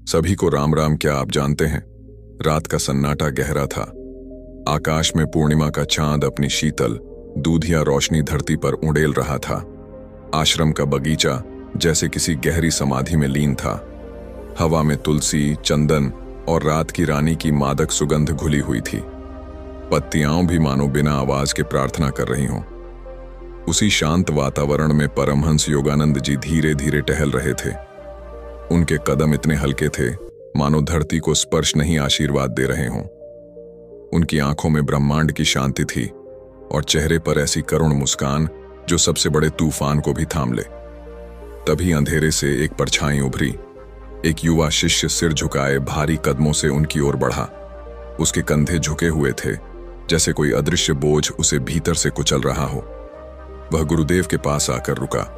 सभी को राम राम। क्या आप जानते हैं, रात का सन्नाटा गहरा था। आकाश में पूर्णिमा का चांद अपनी शीतल दूधिया रोशनी धरती पर उड़ेल रहा था। आश्रम का बगीचा जैसे किसी गहरी समाधि में लीन था। हवा में तुलसी, चंदन और रात की रानी की मादक सुगंध घुली हुई थी। पत्तियां भी मानो बिना आवाज के प्रार्थना कर रही हों। उसी शांत वातावरण में परमहंस योगानंद जी धीरे धीरे टहल रहे थे। उनके कदम इतने हल्के थे मानो धरती को स्पर्श नहीं आशीर्वाद दे रहे हों। उनकी आंखों में ब्रह्मांड की शांति थी और चेहरे पर ऐसी करुण मुस्कान जो सबसे बड़े तूफान को भी थाम ले। तभी अंधेरे से एक परछाई उभरी। एक युवा शिष्य सिर झुकाए भारी कदमों से उनकी ओर बढ़ा। उसके कंधे झुके हुए थे, जैसे कोई अदृश्य बोझ उसे भीतर से कुचल रहा हो। वह गुरुदेव के पास आकर रुका,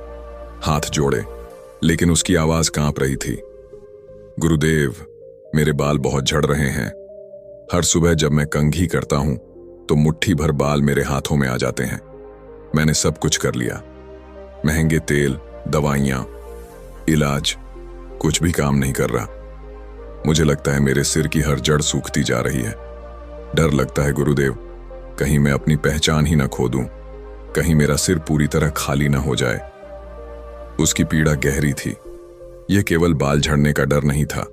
हाथ जोड़े, लेकिन उसकी आवाज कांप रही थी। गुरुदेव, मेरे बाल बहुत झड़ रहे हैं। हर सुबह जब मैं कंघी करता हूं तो मुट्ठी भर बाल मेरे हाथों में आ जाते हैं। मैंने सब कुछ कर लिया, महंगे तेल, दवाइयां, इलाज, कुछ भी काम नहीं कर रहा। मुझे लगता है मेरे सिर की हर जड़ सूखती जा रही है। डर लगता है गुरुदेव, कहीं मैं अपनी पहचान ही ना खो दूं, कहीं मेरा सिर पूरी तरह खाली ना हो जाए। उसकी पीड़ा गहरी थी। यह केवल बाल झड़ने का डर नहीं था,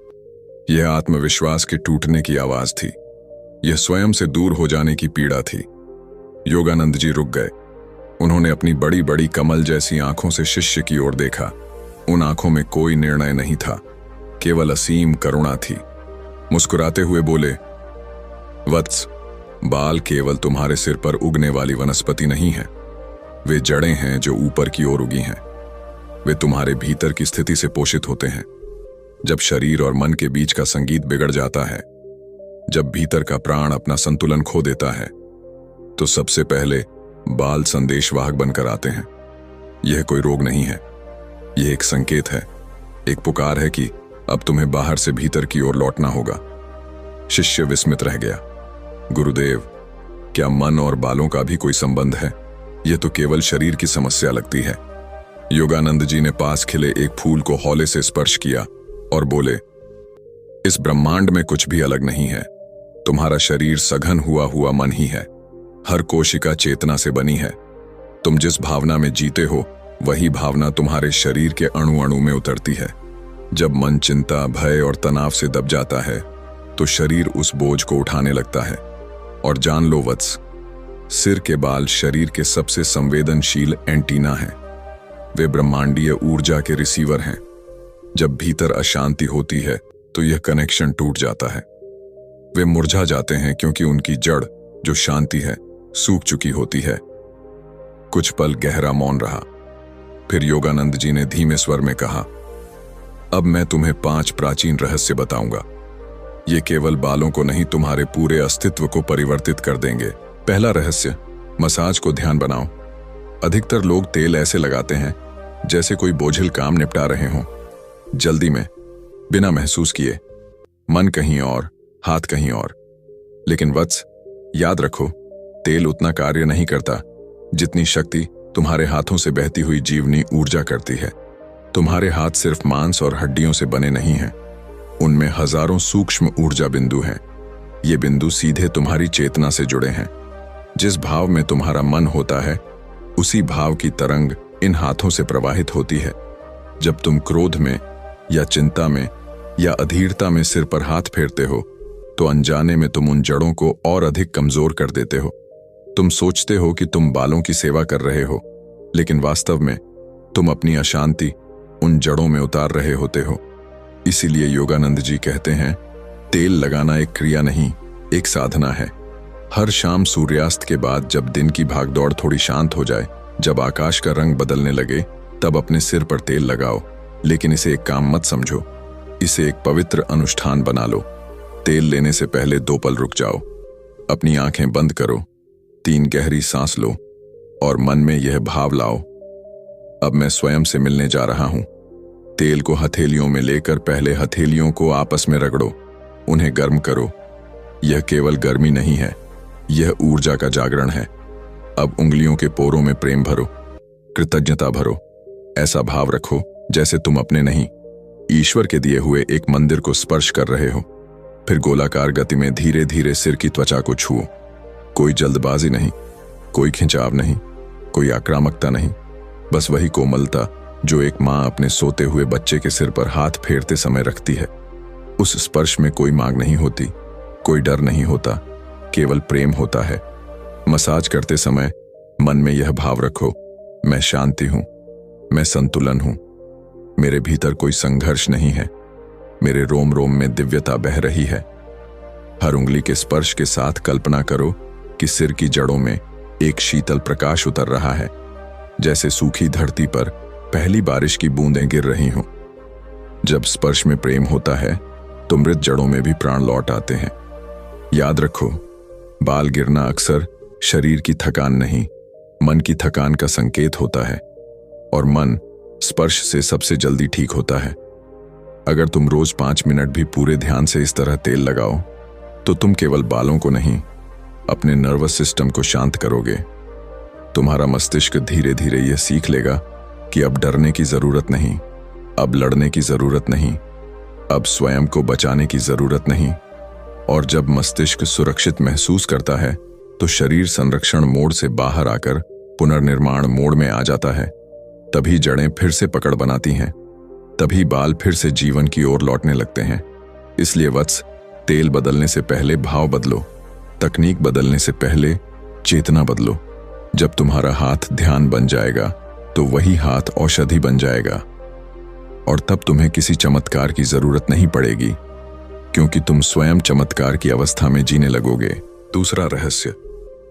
यह आत्मविश्वास के टूटने की आवाज थी। यह स्वयं से दूर हो जाने की पीड़ा थी। योगानंद जी रुक गए। उन्होंने अपनी बड़ी बड़ी कमल जैसी आंखों से शिष्य की ओर देखा। उन आंखों में कोई निर्णय नहीं था, केवल असीम करुणा थी। मुस्कुराते हुए बोले, वत्स, बाल केवल तुम्हारे सिर पर उगने वाली वनस्पति नहीं है। वे जड़ें हैं जो ऊपर की ओर उगी हैं। वे तुम्हारे भीतर की स्थिति से पोषित होते हैं। जब शरीर और मन के बीच का संगीत बिगड़ जाता है, जब भीतर का प्राण अपना संतुलन खो देता है, तो सबसे पहले बाल संदेशवाहक बनकर आते हैं। यह कोई रोग नहीं है, यह एक संकेत है, एक पुकार है कि अब तुम्हें बाहर से भीतर की ओर लौटना होगा। शिष्य विस्मित रह गया। गुरुदेव, क्या मन और बालों का भी कोई संबंध है? यह तो केवल शरीर की समस्या लगती है। योगानंद जी ने पास खिले एक फूल को हौले से स्पर्श किया और बोले, इस ब्रह्मांड में कुछ भी अलग नहीं है। तुम्हारा शरीर सघन हुआ मन ही है। हर कोशिका चेतना से बनी है। तुम जिस भावना में जीते हो, वही भावना तुम्हारे शरीर के अणु अणु में उतरती है। जब मन चिंता, भय और तनाव से दब जाता है, तो शरीर उस बोझ को उठाने लगता है। और जान लो वत्स, सिर के बाल शरीर के सबसे संवेदनशील एंटीना हैं। वे ब्रह्मांडीय ऊर्जा के रिसीवर हैं। जब भीतर अशांति होती है तो यह कनेक्शन टूट जाता है। वे मुरझा जाते हैं क्योंकि उनकी जड़, जो शांति है, सूख चुकी होती है। कुछ पल गहरा मौन रहा। फिर योगानंद जी ने धीमे स्वर में कहा, अब मैं तुम्हें 5 प्राचीन रहस्य बताऊंगा। ये केवल बालों को नहीं, तुम्हारे पूरे अस्तित्व को परिवर्तित कर देंगे। पहला रहस्य, मसाज को ध्यान बनाओ। अधिकतर लोग तेल ऐसे लगाते हैं जैसे कोई बोझिल काम निपटा रहे हों, जल्दी में, बिना महसूस किए। मन कहीं और, हाथ कहीं और। लेकिन वत्स, याद रखो, तेल उतना कार्य नहीं करता जितनी शक्ति तुम्हारे हाथों से बहती हुई जीवनी ऊर्जा करती है। तुम्हारे हाथ सिर्फ मांस और हड्डियों से बने नहीं हैं, उनमें हजारों सूक्ष्म ऊर्जा बिंदु हैं। ये बिंदु सीधे तुम्हारी चेतना से जुड़े हैं। जिस भाव में तुम्हारा मन होता है, उसी भाव की तरंग इन हाथों से प्रवाहित होती है। जब तुम क्रोध में या चिंता में या अधीरता में सिर पर हाथ फेरते हो, तो अनजाने में तुम उन जड़ों को और अधिक कमजोर कर देते हो। तुम सोचते हो कि तुम बालों की सेवा कर रहे हो, लेकिन वास्तव में तुम अपनी अशांति उन जड़ों में उतार रहे होते हो। इसीलिए योगानंद जी कहते हैं, तेल लगाना एक क्रिया नहीं, एक साधना है। हर शाम सूर्यास्त के बाद, जब दिन की भागदौड़ थोड़ी शांत हो जाए, जब आकाश का रंग बदलने लगे, तब अपने सिर पर तेल लगाओ। लेकिन इसे एक काम मत समझो, इसे एक पवित्र अनुष्ठान बना लो। तेल लेने से पहले 2 पल रुक जाओ, अपनी आंखें बंद करो, 3 गहरी सांस लो और मन में यह भाव लाओ, अब मैं स्वयं से मिलने जा रहा हूं। तेल को हथेलियों में लेकर पहले हथेलियों को आपस में रगड़ो, उन्हें गर्म करो। यह केवल गर्मी नहीं है, यह ऊर्जा का जागरण है। अब उंगलियों के पोरों में प्रेम भरो, कृतज्ञता भरो। ऐसा भाव रखो जैसे तुम अपने नहीं, ईश्वर के दिए हुए एक मंदिर को स्पर्श कर रहे हो। फिर गोलाकार गति में धीरे धीरे सिर की त्वचा को छुओ। कोई जल्दबाजी नहीं, कोई खिंचाव नहीं, कोई आक्रामकता नहीं, बस वही कोमलता जो एक माँ अपने सोते हुए बच्चे के सिर पर हाथ फेरते समय रखती है। उस स्पर्श में कोई मांग नहीं होती, कोई डर नहीं होता, केवल प्रेम होता है। मसाज करते समय मन में यह भाव रखो, मैं शांति हूं, मैं संतुलन हूं, मेरे भीतर कोई संघर्ष नहीं है, मेरे रोम रोम में दिव्यता बह रही है। हर उंगली के स्पर्श के साथ कल्पना करो कि सिर की जड़ों में एक शीतल प्रकाश उतर रहा है, जैसे सूखी धरती पर पहली बारिश की बूंदें गिर रही हों। जब स्पर्श में प्रेम होता है तो मृत जड़ों में भी प्राण लौट आते हैं। याद रखो, बाल गिरना अक्सर शरीर की थकान नहीं, मन की थकान का संकेत होता है, और मन स्पर्श से सबसे जल्दी ठीक होता है। अगर तुम रोज 5 मिनट भी पूरे ध्यान से इस तरह तेल लगाओ तो तुम केवल बालों को नहीं, अपने नर्वस सिस्टम को शांत करोगे। तुम्हारा मस्तिष्क धीरे धीरे यह सीख लेगा कि अब डरने की जरूरत नहीं, अब लड़ने की जरूरत नहीं, अब स्वयं को बचाने की जरूरत नहीं। और जब मस्तिष्क सुरक्षित महसूस करता है तो शरीर संरक्षण मोड से बाहर आकर पुनर्निर्माण मोड में आ जाता है। तभी जड़ें फिर से पकड़ बनाती हैं, तभी बाल फिर से जीवन की ओर लौटने लगते हैं। इसलिए वत्स, तेल बदलने से पहले भाव बदलो, तकनीक बदलने से पहले चेतना बदलो। जब तुम्हारा हाथ ध्यान बन जाएगा तो वही हाथ औषधि बन जाएगा, और तब तुम्हें किसी चमत्कार की जरूरत नहीं पड़ेगी, क्योंकि तुम स्वयं चमत्कार की अवस्था में जीने लगोगे। दूसरा रहस्य,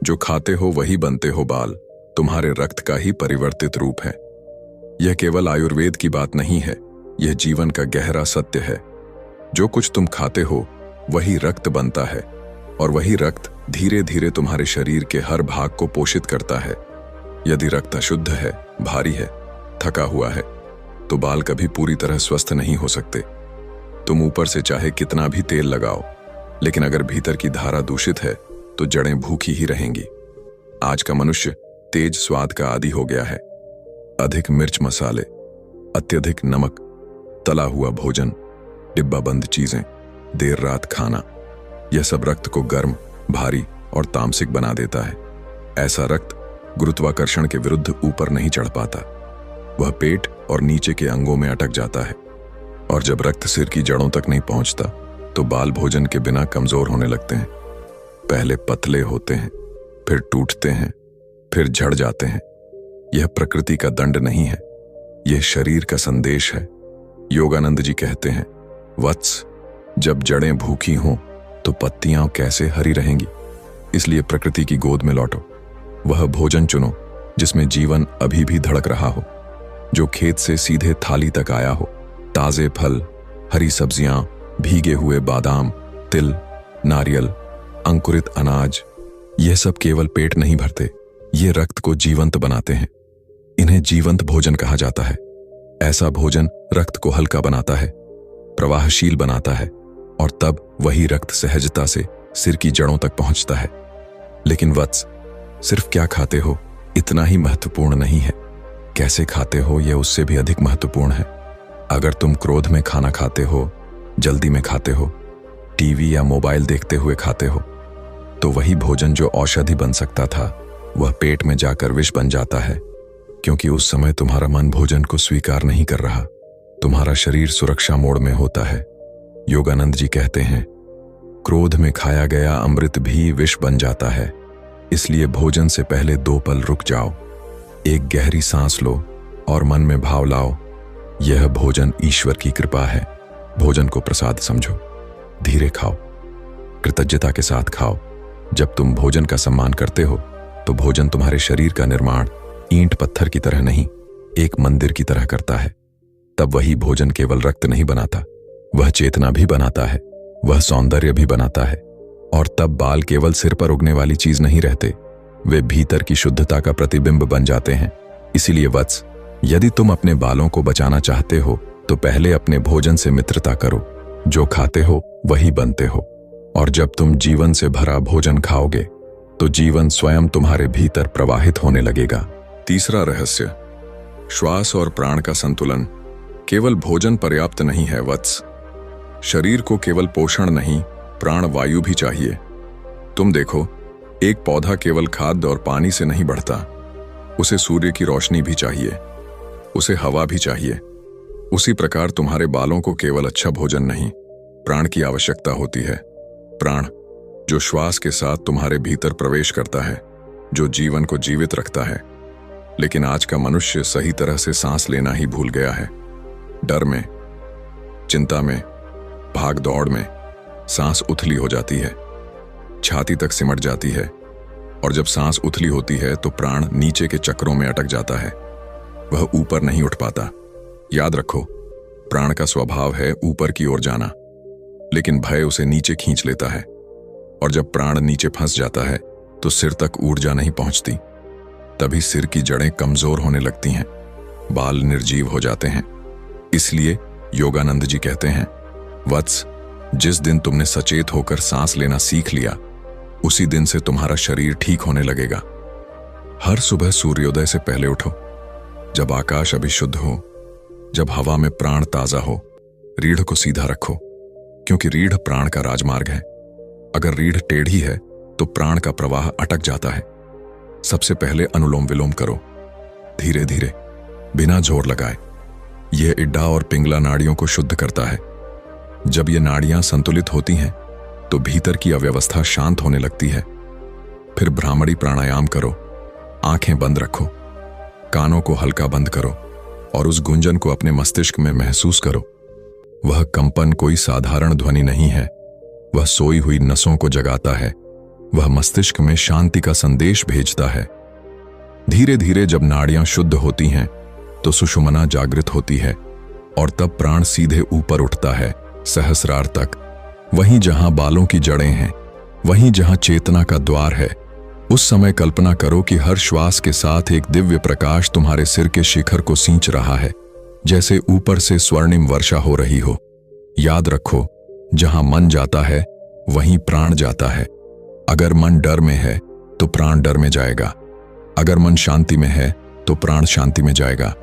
जो खाते हो वही बनते हो बाल, तुम्हारे रक्त का ही परिवर्तित रूप है। यह केवल आयुर्वेद की बात नहीं है, यह जीवन का गहरा सत्य है। जो कुछ तुम खाते हो वही रक्त बनता है, और वही रक्त धीरे धीरे तुम्हारे शरीर के हर भाग को पोषित करता है। यदि रक्त अशुद्ध है, भारी है, थका हुआ है, तो बाल कभी पूरी तरह स्वस्थ नहीं हो सकते। तुम ऊपर से चाहे कितना भी तेल लगाओ, लेकिन अगर भीतर की धारा दूषित है तो जड़ें भूखी ही रहेंगी। आज का मनुष्य तेज स्वाद का आदी हो गया है। अधिक मिर्च मसाले, अत्यधिक नमक, तला हुआ भोजन, डिब्बाबंद चीजें, देर रात खाना, यह सब रक्त को गर्म, भारी और तामसिक बना देता है। ऐसा रक्त गुरुत्वाकर्षण के विरुद्ध ऊपर नहीं चढ़ पाता, वह पेट और नीचे के अंगों में अटक जाता है। और जब रक्त सिर की जड़ों तक नहीं पहुंचता तो बाल भोजन के बिना कमजोर होने लगते हैं। पहले पतले होते हैं, फिर टूटते हैं, फिर झड़ जाते हैं। यह प्रकृति का दंड नहीं है, यह शरीर का संदेश है। योगानंद जी कहते हैं, वत्स, जब जड़ें भूखी हों तो पत्तियां कैसे हरी रहेंगी। इसलिए प्रकृति की गोद में लौटो, वह भोजन चुनो जिसमें जीवन अभी भी धड़क रहा हो, जो खेत से सीधे थाली तक आया हो। ताजे फल, हरी सब्जियां, भीगे हुए बादाम, तिल, नारियल, अंकुरित अनाज, यह सब केवल पेट नहीं भरते, ये रक्त को जीवंत बनाते हैं। इन्हें जीवंत भोजन कहा जाता है। ऐसा भोजन रक्त को हल्का बनाता है, प्रवाहशील बनाता है, और तब वही रक्त सहजता से सिर की जड़ों तक पहुंचता है। लेकिन वत्स, सिर्फ क्या खाते हो इतना ही महत्वपूर्ण नहीं है, कैसे खाते हो यह उससे भी अधिक महत्वपूर्ण है। अगर तुम क्रोध में खाना खाते हो, जल्दी में खाते हो, टीवी या मोबाइल देखते हुए खाते हो, तो वही भोजन जो औषधि बन सकता था वह पेट में जाकर विष बन जाता है, क्योंकि उस समय तुम्हारा मन भोजन को स्वीकार नहीं कर रहा, तुम्हारा शरीर सुरक्षा मोड में होता है। योगानंद जी कहते हैं, क्रोध में खाया गया अमृत भी विष बन जाता है। इसलिए भोजन से पहले 2 पल रुक जाओ, एक गहरी सांस लो और मन में भाव लाओ, यह भोजन ईश्वर की कृपा है। भोजन को प्रसाद समझो, धीरे खाओ, कृतज्ञता के साथ खाओ। जब तुम भोजन का सम्मान करते हो तो भोजन तुम्हारे शरीर का निर्माण ईंट पत्थर की तरह नहीं, एक मंदिर की तरह करता है। तब वही भोजन केवल रक्त नहीं बनाता, वह चेतना भी बनाता है, वह सौंदर्य भी बनाता है। और तब बाल केवल सिर पर उगने वाली चीज नहीं रहते, वे भीतर की शुद्धता का प्रतिबिंब बन जाते हैं। इसीलिए वत्स, यदि तुम अपने बालों को बचाना चाहते हो तो पहले अपने भोजन से मित्रता करो। जो खाते हो वही बनते हो, और जब तुम जीवन से भरा भोजन खाओगे तो जीवन स्वयं तुम्हारे भीतर प्रवाहित होने लगेगा। तीसरा रहस्य, श्वास और प्राण का संतुलन। केवल भोजन पर्याप्त नहीं है वत्स। शरीर को केवल पोषण नहीं, प्राण वायु भी चाहिए। तुम देखो, एक पौधा केवल खाद्य और पानी से नहीं बढ़ता, उसे सूर्य की रोशनी भी चाहिए, उसे हवा भी चाहिए। उसी प्रकार तुम्हारे बालों को केवल अच्छा भोजन नहीं, प्राण की आवश्यकता होती है। प्राण जो श्वास के साथ तुम्हारे भीतर प्रवेश करता है, जो जीवन को जीवित रखता है। लेकिन आज का मनुष्य सही तरह से सांस लेना ही भूल गया है। डर में, चिंता में, भाग दौड़ में सांस उथली हो जाती है, छाती तक सिमट जाती है, और जब सांस उथली होती है तो प्राण नीचे के चक्रों में अटक जाता है, वह ऊपर नहीं उठ पाता। याद रखो, प्राण का स्वभाव है ऊपर की ओर जाना, लेकिन भय उसे नीचे खींच लेता है, और जब प्राण नीचे फंस जाता है तो सिर तक ऊर्जा नहीं पहुंचती। तभी सिर की जड़ें कमजोर होने लगती हैं, बाल निर्जीव हो जाते हैं। इसलिए योगानंद जी कहते हैं, वत्स, जिस दिन तुमने सचेत होकर सांस लेना सीख लिया, उसी दिन से तुम्हारा शरीर ठीक होने लगेगा। हर सुबह सूर्योदय से पहले उठो, जब आकाश अभी शुद्ध हो, जब हवा में प्राण ताजा हो। रीढ़ को सीधा रखो, क्योंकि रीढ़ प्राण का राजमार्ग है। अगर रीढ़ टेढ़ी है तो प्राण का प्रवाह अटक जाता है। सबसे पहले अनुलोम विलोम करो, धीरे धीरे, बिना जोर लगाए। यह इड्डा और पिंगला नाड़ियों को शुद्ध करता है। जब ये नाड़ियां संतुलित होती हैं तो भीतर की अव्यवस्था शांत होने लगती है। फिर भ्रामरी प्राणायाम करो, आंखें बंद रखो, कानों को हल्का बंद करो और उस गुंजन को अपने मस्तिष्क में महसूस करो। वह कंपन कोई साधारण ध्वनि नहीं है, वह सोई हुई नसों को जगाता है, वह मस्तिष्क में शांति का संदेश भेजता है। धीरे धीरे जब नाड़ियां शुद्ध होती हैं तो सुषुम्ना जागृत होती है, और तब प्राण सीधे ऊपर उठता है, सहस्रार तक। वहीं जहां बालों की जड़ें हैं, वहीं जहां चेतना का द्वार है। उस समय कल्पना करो कि हर श्वास के साथ एक दिव्य प्रकाश तुम्हारे सिर के शिखर को सींच रहा है, जैसे ऊपर से स्वर्णिम वर्षा हो रही हो। याद रखो, जहां मन जाता है वहीं प्राण जाता है। अगर मन डर में है तो प्राण डर में जाएगा, अगर मन शांति में है तो प्राण शांति में जाएगा।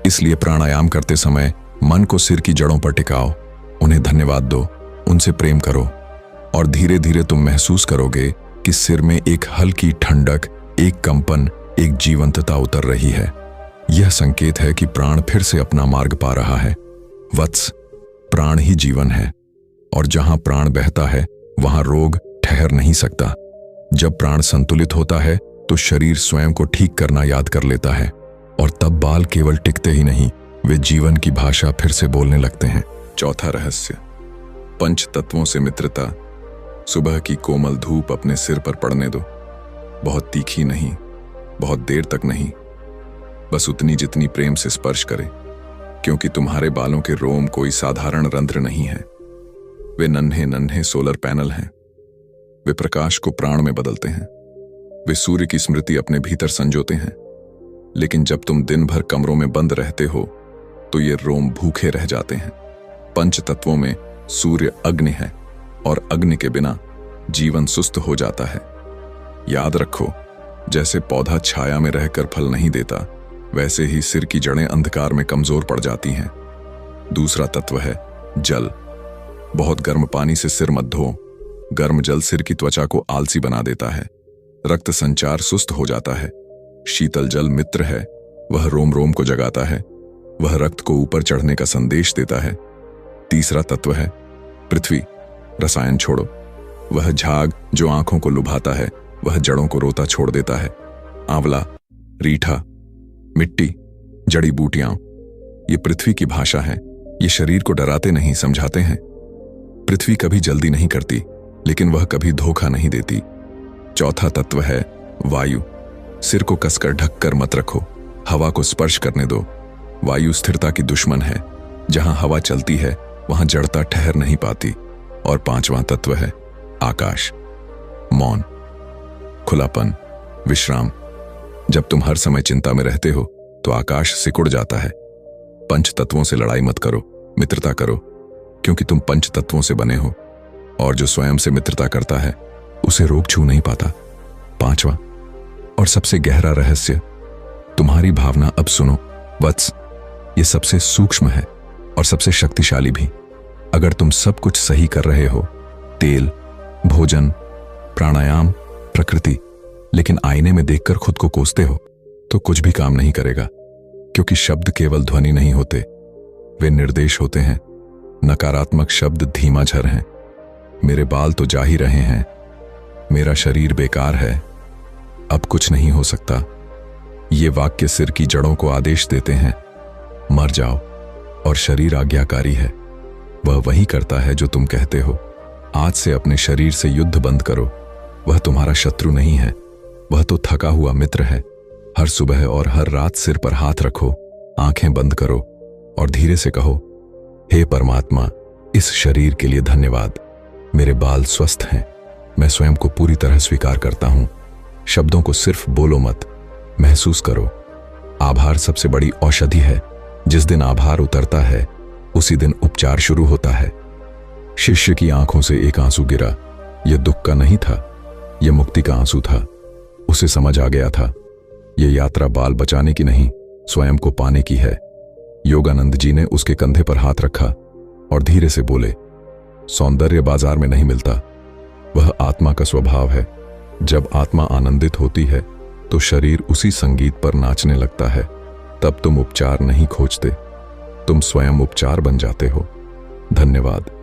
इसलिए प्राणायाम करते समय मन को सिर की जड़ों पर टिकाओ, उन्हें धन्यवाद दो, उनसे प्रेम करो, और धीरे धीरे तुम महसूस करोगे कि सिर में एक हल्की ठंडक, एक कंपन, एक जीवंतता उतर रही है। यह संकेत है कि प्राण फिर से अपना मार्ग पा रहा है। वत्स, प्राण ही जीवन है, और जहां प्राण बहता है वहां रोग ठहर नहीं सकता। जब प्राण संतुलित होता है तो शरीर स्वयं को ठीक करना याद कर लेता है, और तब बाल केवल टिकते ही नहीं, वे जीवन की भाषा फिर से बोलने लगते हैं। चौथा रहस्य, पंच तत्वों से मित्रता। सुबह की कोमल धूप अपने सिर पर पड़ने दो, बहुत तीखी नहीं, बहुत देर तक नहीं, बस उतनी जितनी प्रेम से स्पर्श करे, क्योंकि तुम्हारे बालों के रोम कोई साधारण रंध्र नहीं है, वे नन्हे नन्हे सोलर पैनल हैं। वे प्रकाश को प्राण में बदलते हैं, वे सूर्य की स्मृति अपने भीतर संजोते हैं। लेकिन जब तुम दिन भर कमरों में बंद रहते हो तो ये रोम भूखे रह जाते हैं। पंच तत्वों में सूर्य अग्नि है, और अग्नि के बिना जीवन सुस्त हो जाता है। याद रखो, जैसे पौधा छाया में रहकर फल नहीं देता, वैसे ही सिर की जड़ें अंधकार में कमजोर पड़ जाती हैं। दूसरा तत्व है जल। बहुत गर्म पानी से सिर मत धो, गर्म जल सिर की त्वचा को आलसी बना देता है, रक्त संचार सुस्त हो जाता है। शीतल जल मित्र है, वह रोम रोम को जगाता है, वह रक्त को ऊपर चढ़ने का संदेश देता है। तीसरा तत्व है पृथ्वी। रसायन छोड़ो, वह झाग जो आंखों को लुभाता है, वह जड़ों को रोता छोड़ देता है। आंवला, रीठा, मिट्टी, जड़ी बूटियां, ये पृथ्वी की भाषा है। ये शरीर को डराते नहीं, समझाते हैं। पृथ्वी कभी जल्दी नहीं करती, लेकिन वह कभी धोखा नहीं देती। चौथा तत्व है वायु। सिर को कसकर ढककर मत रखो, हवा को स्पर्श करने दो। वायु स्थिरता की दुश्मन है, जहां हवा चलती है वहां जड़ता ठहर नहीं पाती। और पांचवां तत्व है आकाश। मौन, खुलापन, विश्राम। जब तुम हर समय चिंता में रहते हो तो आकाश सिकुड़ जाता है। पंच तत्वों से लड़ाई मत करो, मित्रता करो, क्योंकि तुम पंच तत्वों से बने हो, और जो स्वयं से मित्रता करता है उसे रोग छू नहीं पाता। पांचवा और सबसे गहरा रहस्य, तुम्हारी भावना अब सुनो वत्स, ये सबसे सूक्ष्म है, और सबसे शक्तिशाली भी। अगर तुम सब कुछ सही कर रहे हो, तेल, भोजन, प्राणायाम, प्रकृति, लेकिन आईने में देखकर खुद को कोसते हो, तो कुछ भी काम नहीं करेगा। क्योंकि शब्द केवल ध्वनि नहीं होते, वे निर्देश होते हैं। नकारात्मक शब्द धीमा झर हैं। मेरे बाल तो जा ही रहे हैं, मेरा शरीर बेकार है, अब कुछ नहीं हो सकता। ये वाक्य सिर की जड़ों को आदेश देते हैं, मर जाओ। और शरीर आज्ञाकारी है, वह वही करता है जो तुम कहते हो। आज से अपने शरीर से युद्ध बंद करो। वह तुम्हारा शत्रु नहीं है, वह तो थका हुआ मित्र है। हर सुबह और हर रात सिर पर हाथ रखो, आंखें बंद करो और धीरे से कहो, हे परमात्मा, इस शरीर के लिए धन्यवाद। मेरे बाल स्वस्थ हैं, मैं स्वयं को पूरी तरह स्वीकार करता हूं। शब्दों को सिर्फ बोलो मत, महसूस करो। आभार सबसे बड़ी औषधि है। जिस दिन आभार उतरता है, उसी दिन उपचार शुरू होता है। शिष्य की आंखों से एक आंसू गिरा। यह दुख का नहीं था, यह मुक्ति का आंसू था। उसे समझ आ गया था, यह यात्रा बाल बचाने की नहीं, स्वयं को पाने की है। योगानंद जी ने उसके कंधे पर हाथ रखा और धीरे से बोले, सौंदर्य बाजार में नहीं मिलता, वह आत्मा का स्वभाव है। जब आत्मा आनंदित होती है तो शरीर उसी संगीत पर नाचने लगता है। तब तुम उपचार नहीं खोजते, तुम स्वयं उपचार बन जाते हो। धन्यवाद।